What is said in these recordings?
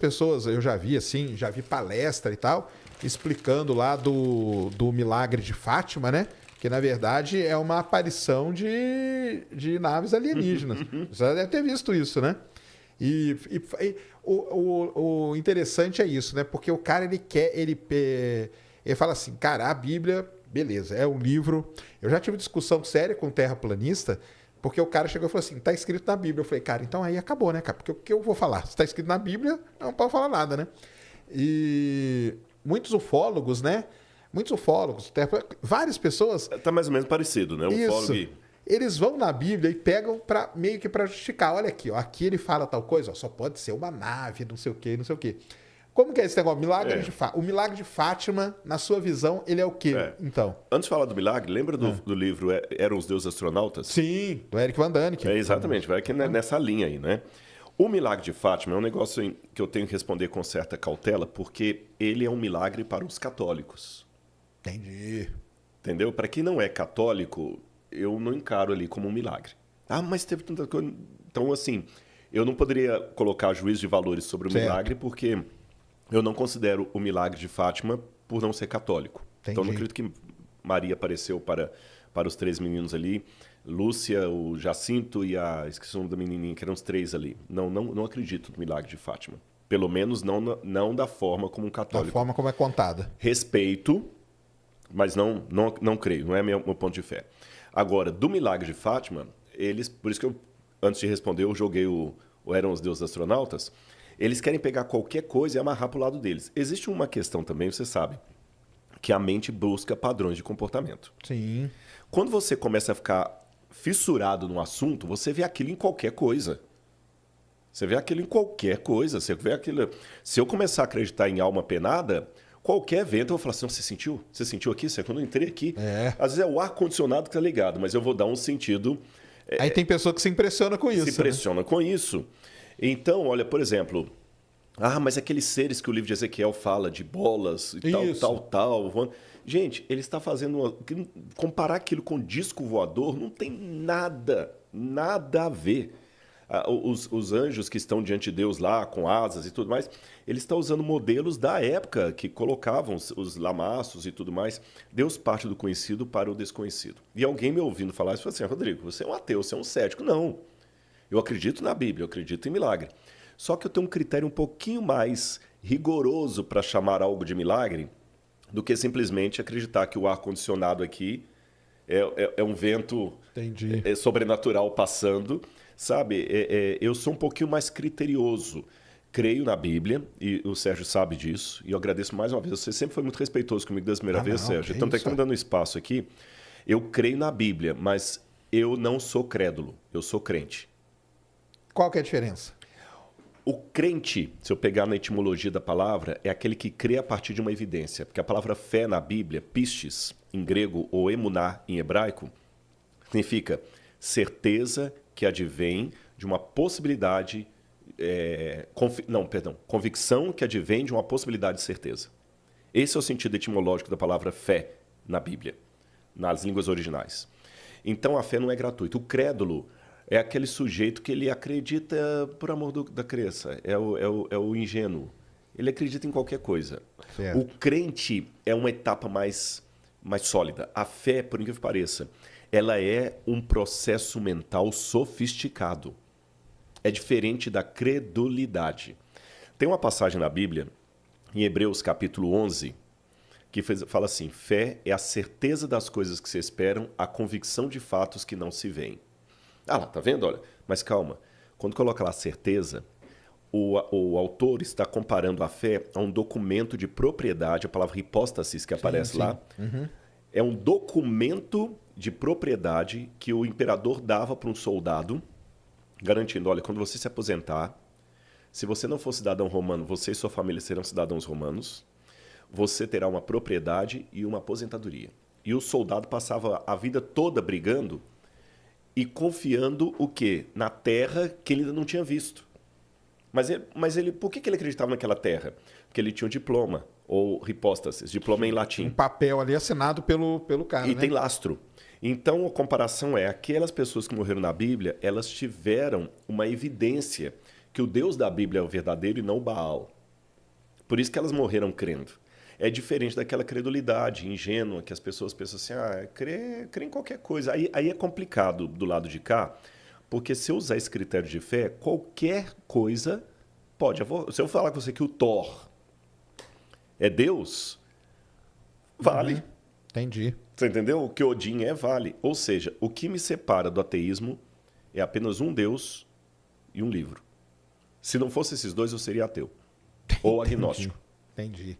pessoas, eu já vi assim, já vi palestra e tal, explicando lá do milagre de Fátima, né? Que na verdade é uma aparição de naves alienígenas. Você já deve ter visto isso, né? O interessante é isso, né? Porque o cara ele fala assim, cara, a Bíblia, beleza, é um livro. Eu já tive discussão séria com o terraplanista, porque o cara chegou e falou assim, tá escrito na Bíblia. Eu falei, cara, então aí acabou, né, cara? Porque o que eu vou falar? Se tá escrito na Bíblia, não pode falar nada, né? E muitos ufólogos, né? Várias pessoas. Tá mais ou menos parecido, né? O ufólogo. Eles vão na Bíblia e pegam meio que para justificar. Olha aqui, ó, aqui ele fala tal coisa, ó, só pode ser uma nave, não sei o quê, não sei o quê. Como que é esse negócio? O milagre de Fátima, na sua visão, ele é o quê, então? Antes de falar do milagre, lembra do livro Eram os Deuses Astronautas? Sim, do Eric Van Daniken. Exatamente, vai aqui nessa linha aí, né? O milagre de Fátima é um negócio que eu tenho que responder com certa cautela, porque ele é um milagre para os católicos. Entendi. Entendeu? Para quem não é católico, eu não encaro ali como um milagre. Ah, mas teve tanta coisa. Então, assim, eu não poderia colocar juízo de valores sobre o milagre, porque eu não considero o milagre de Fátima por não ser católico. Entendi. Então, eu não acredito que Maria apareceu para os 3 meninos ali, Lúcia, o Jacinto e esqueci o nome da menininha, que eram os 3 ali. Não acredito no milagre de Fátima. Pelo menos não da forma como um católico. Da forma como é contada. Respeito, mas não creio, não é meu ponto de fé. Agora, do milagre de Fátima, por isso que eu, antes de responder, eu joguei o Eram os Deuses Astronautas, eles querem pegar qualquer coisa e amarrar para o lado deles. Existe uma questão também, você sabe, que a mente busca padrões de comportamento. Sim. Quando você começa a ficar fissurado no assunto, você vê aquilo em qualquer coisa. Você vê aquilo em qualquer coisa. Você vê aquilo... Se eu começar a acreditar em alma penada, qualquer evento eu vou falar assim, você sentiu? Você sentiu aqui? Quando eu entrei aqui? Às vezes é o ar-condicionado que está ligado, mas eu vou dar um sentido... Aí tem pessoa que se impressiona com isso. Se impressiona com isso. Então, olha, por exemplo... mas aqueles seres que o livro de Ezequiel fala, de bolas e tal... Gente, ele está fazendo... Comparar aquilo com disco voador não tem nada a ver. Os anjos que estão diante de Deus lá, com asas e tudo mais, eles estão usando modelos da época que colocavam os lamaços e tudo mais. Deus parte do conhecido para o desconhecido. E alguém me ouvindo falar isso, falou assim, Rodrigo, você é um ateu, você é um cético. Não, eu acredito na Bíblia, eu acredito em milagre. Só que eu tenho um critério um pouquinho mais rigoroso para chamar algo de milagre do que simplesmente acreditar que o ar-condicionado aqui é um vento sobrenatural passando. Sabe, eu sou um pouquinho mais criterioso. Creio na Bíblia, e o Sérgio sabe disso, e eu agradeço mais uma vez. Você sempre foi muito respeitoso comigo das primeiras vezes, Sérgio. Então, tem que me dando espaço aqui. Eu creio na Bíblia, mas eu não sou crédulo, eu sou crente. Qual que é a diferença? O crente, se eu pegar na etimologia da palavra, é aquele que crê a partir de uma evidência. Porque a palavra fé na Bíblia, pistis, em grego, ou emuná, em hebraico, significa certeza que advém de uma possibilidade... convicção que advém de uma possibilidade de certeza. Esse é o sentido etimológico da palavra fé na Bíblia, nas línguas originais. Então, a fé não é gratuita. O crédulo é aquele sujeito que ele acredita por amor da crença, é o ingênuo. Ele acredita em qualquer coisa. Certo. O crente é uma etapa mais sólida. A fé, por incrível que pareça, ela é um processo mental sofisticado. É diferente da credulidade. Tem uma passagem na Bíblia, em Hebreus capítulo 11, que fala assim, fé é a certeza das coisas que se esperam, a convicção de fatos que não se veem. Lá, tá vendo? Olha, mas calma. Quando coloca lá certeza, o autor está comparando a fé a um documento de propriedade, a palavra hipóstasis que aparece lá, é um documento de propriedade que o imperador dava para um soldado, garantindo, olha, quando você se aposentar, se você não for cidadão romano, você e sua família serão cidadãos romanos, você terá uma propriedade e uma aposentadoria. E o soldado passava a vida toda brigando e confiando o quê? Na terra que ele ainda não tinha visto. Mas ele, por que ele acreditava naquela terra? Porque ele tinha um diploma, ou hipóstasis, diploma em latim. Um papel ali assinado pelo cara, E né? tem lastro. Então, a comparação é, aquelas pessoas que morreram na Bíblia, elas tiveram uma evidência que o Deus da Bíblia é o verdadeiro e não o Baal. Por isso que elas morreram crendo. É diferente daquela credulidade ingênua que as pessoas pensam assim, crê em qualquer coisa. Aí é complicado do lado de cá, porque se eu usar esse critério de fé, qualquer coisa pode. Se eu falar com você que o Thor é Deus, vale. Entendi. Você entendeu? O que Odin vale. Ou seja, o que me separa do ateísmo é apenas um Deus e um livro. Se não fosse esses dois, eu seria ateu. Ou agnóstico. Entendi.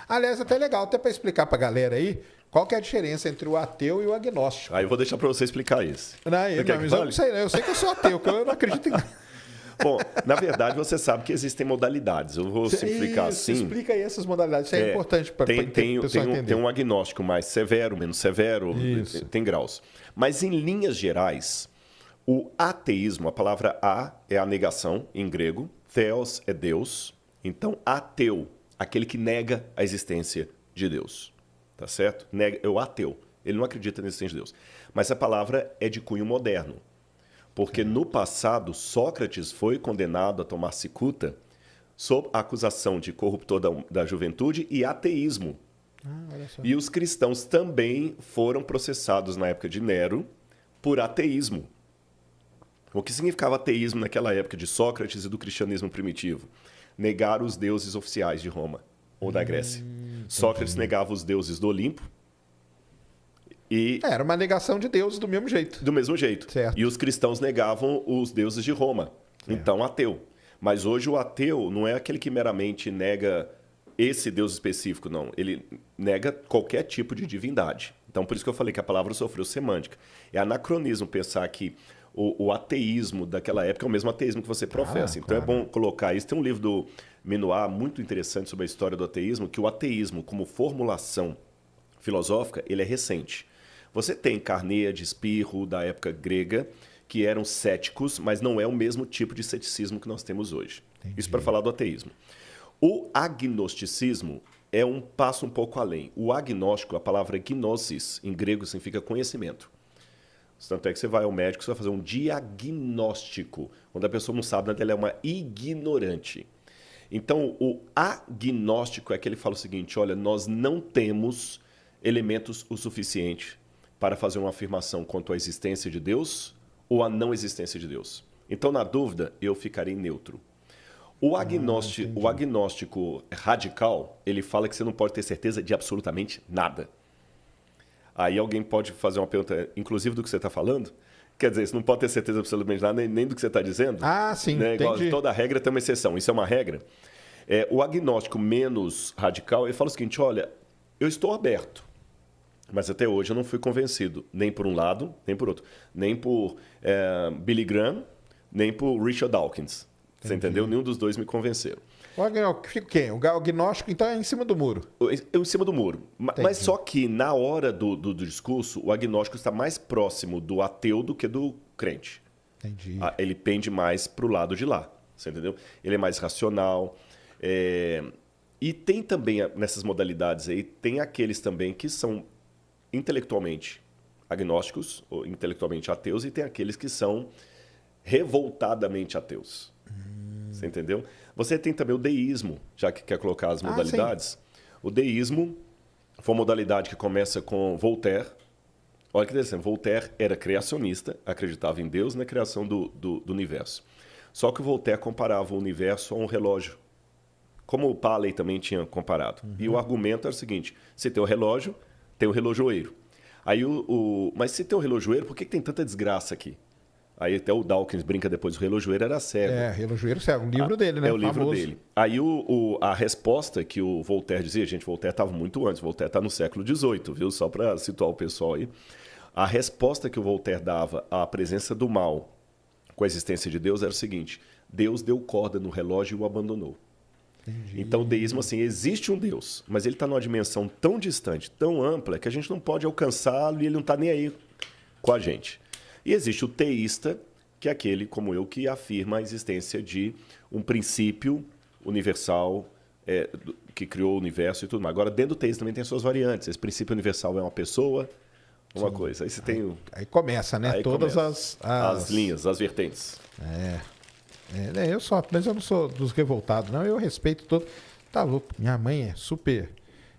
Aliás, até legal, até para explicar para a galera aí, qual que é a diferença entre o ateu e o agnóstico. Aí eu vou deixar para você explicar esse. Não, mas eu não sei, né? Eu sei que eu sou ateu, que eu não acredito em nada. Bom, na verdade, você sabe que existem modalidades. Eu vou simplificar assim. Explica aí essas modalidades. Isso é importante para o pessoal entender. Tem um agnóstico mais severo, menos severo, tem graus. Mas, em linhas gerais, o ateísmo, a palavra a é a negação, em grego. Theos é Deus. Então, ateu, aquele que nega a existência de Deus. Tá certo? É o ateu. Ele não acredita na existência de Deus. Mas a palavra é de cunho moderno. Porque no passado, Sócrates foi condenado a tomar cicuta sob a acusação de corruptor da juventude e ateísmo. Olha só. E os cristãos também foram processados na época de Nero por ateísmo. O que significava ateísmo naquela época de Sócrates e do cristianismo primitivo? Negar os deuses oficiais de Roma ou da Grécia. Sócrates negava os deuses do Olimpo. Era uma negação de Deus do mesmo jeito. Do mesmo jeito. Certo. E os cristãos negavam os deuses de Roma. Certo. Então, ateu. Mas hoje o ateu não é aquele que meramente nega esse Deus específico, não. Ele nega qualquer tipo de divindade. Então, por isso que eu falei que a palavra sofreu semântica. É anacronismo pensar que o ateísmo daquela época é o mesmo ateísmo que você professa. Então, é bom colocar isso. Tem um livro do Minoir muito interessante sobre a história do ateísmo, que o ateísmo, como formulação filosófica, ele é recente. Você tem Carneades, Pirro, da época grega, que eram céticos, mas não é o mesmo tipo de ceticismo que nós temos hoje. Entendi. Isso para falar do ateísmo. O agnosticismo é um passo um pouco além. O agnóstico, a palavra gnosis, em grego, significa conhecimento. Tanto é que você vai ao médico, você vai fazer um diagnóstico. Quando a pessoa não sabe nada, ela é uma ignorante. Então, o agnóstico é que ele fala o seguinte, olha, nós não temos elementos o suficiente para fazer uma afirmação quanto à existência de Deus ou à não existência de Deus. Então, na dúvida, eu ficarei neutro. O agnóstico radical, ele fala que você não pode ter certeza de absolutamente nada. Aí alguém pode fazer uma pergunta, inclusive do que você está falando? Quer dizer, você não pode ter certeza absolutamente de nada, nem do que você está dizendo? Sim, né? Igual, entendi. Toda regra tem uma exceção, isso é uma regra. O agnóstico menos radical, ele fala o seguinte, olha, eu estou aberto, mas até hoje eu não fui convencido, nem por um lado, nem por outro. Nem por Billy Graham, nem por Richard Dawkins. Entendi. Você entendeu? Nenhum dos dois me convenceram. O agnóstico quem? O agnóstico, então, é em cima do muro. Em cima do muro. Mas só que, na hora do discurso, o agnóstico está mais próximo do ateu do que do crente. Entendi. Ele pende mais para o lado de lá. Você entendeu? Ele é mais racional. E tem também, nessas modalidades aí, tem aqueles também que são intelectualmente agnósticos, ou intelectualmente ateus, e tem aqueles que são revoltadamente ateus. Você entendeu? Você tem também o deísmo, já que quer colocar as modalidades. Sim. O deísmo foi uma modalidade que começa com Voltaire. Olha que interessante, Voltaire era criacionista, acreditava em Deus na criação do universo. Só que o Voltaire comparava o universo a um relógio, como o Paley também tinha comparado. E o argumento era o seguinte, você tem o relógio, tem o relojoeiro. Aí mas se tem o relojoeiro, por que tem tanta desgraça aqui? Aí até o Dawkins brinca depois, o relojoeiro era cego. Relojoeiro cego, um livro dele, né? É o livro dele. Aí a resposta que o Voltaire dizia, gente, Voltaire estava muito antes, Voltaire está no século XVIII, viu? Só para situar o pessoal aí. A resposta que o Voltaire dava à presença do mal com a existência de Deus era o seguinte, Deus deu corda no relógio e o abandonou. Entendi. Então o deísmo, assim, existe um Deus, mas ele está numa dimensão tão distante, tão ampla, que a gente não pode alcançá-lo e ele não está nem aí com a gente. E existe o teísta, que é aquele, como eu, que afirma a existência de um princípio universal que criou o universo e tudo mais. Agora, dentro do teísmo também tem suas variantes. Esse princípio universal é uma pessoa, uma coisa. Aí você tem aí começa, né? Aí todas começa. as linhas, as vertentes. Mas eu não sou dos revoltados, não. Eu respeito todo. Tá louco. Minha mãe é super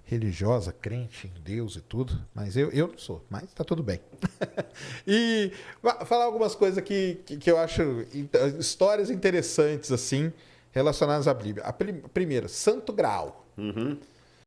religiosa, crente em Deus e tudo, mas eu não sou, mas tá tudo bem. E falar algumas coisas que eu acho histórias interessantes assim relacionadas à Bíblia. A primeira, Santo Graal.